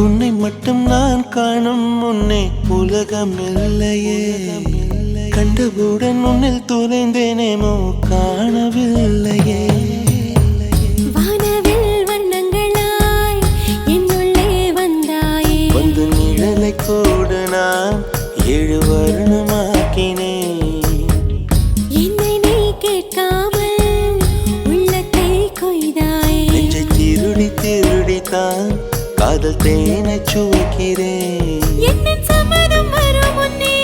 உன்னை மட்டும் நான் காணும் முன்னே உலகம் இல்லையே. கண்டவுடன் உன்னில் துளைந்தேனேமோ காணவில்லையே. வானவில் வண்ணங்களாய் என்னுள்ளே வந்தாயே. வந்து நிழலை கூட நான் 7 வருணமாக்கினேன். என்னை நீ கேட்காமல் உள்ளத்தை கொய்தாயே. நெஞ்சை திருடி திருடித்தான் காதல் தேனை சுவைக்கிறேன். என்ன சம்மதம் வரும் முன்னே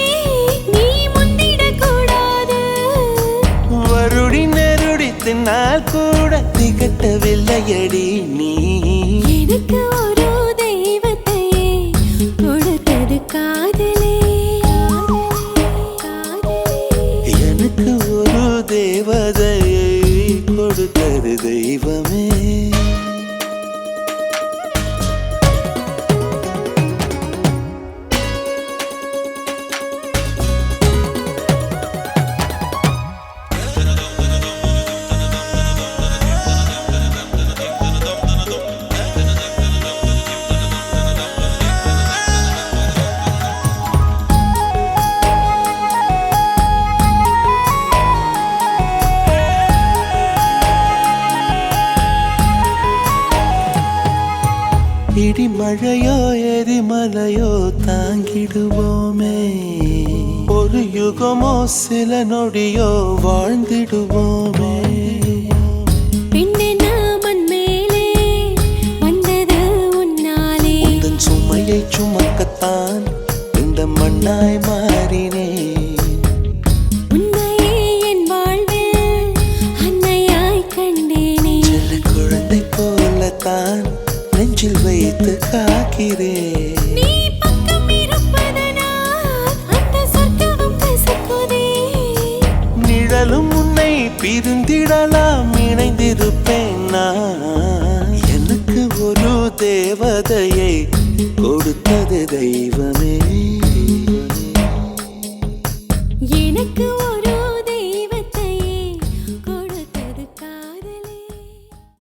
நீ முந்திடக்கூடாது. வருடி நெருடி தின்னால் கூட திகட்டவில்லையடி நீ. எனக்கு ஒரு தெய்வத்தையே கொடுத்தது காதலே. எனக்கு ஒரு தேவதையை கொடுத்தது தெய்வமே. இடி மழையோ எரிமலையோ தாங்கிடுவோமே. ஒரு யுகமோ சில நொடியோ வாழ்ந்திடுவோமே. பெண்ணே நாமன் மேலே வந்தது உன்னாலே. உந்தன் சுமையை சுமக்கத்தான் இந்த மண்ணாய் மாறினேன். உன்னையே என் வாழ்வில் அன்னையாய் கண்டேனே. சில குழந்தை போலத்தான் நெஞ்சில் வைத்து காக்கிறேன். நீ பக்கம் இருப்பதனால் அந்த சொர்க்கம் கசக்குதே. நிழலும் உன்னை பிரிந்திடலாம் இணைந்திருப்பேன் நான். எனக்கு ஒரு தேவதையை கொடுத்தது தெய்வம்.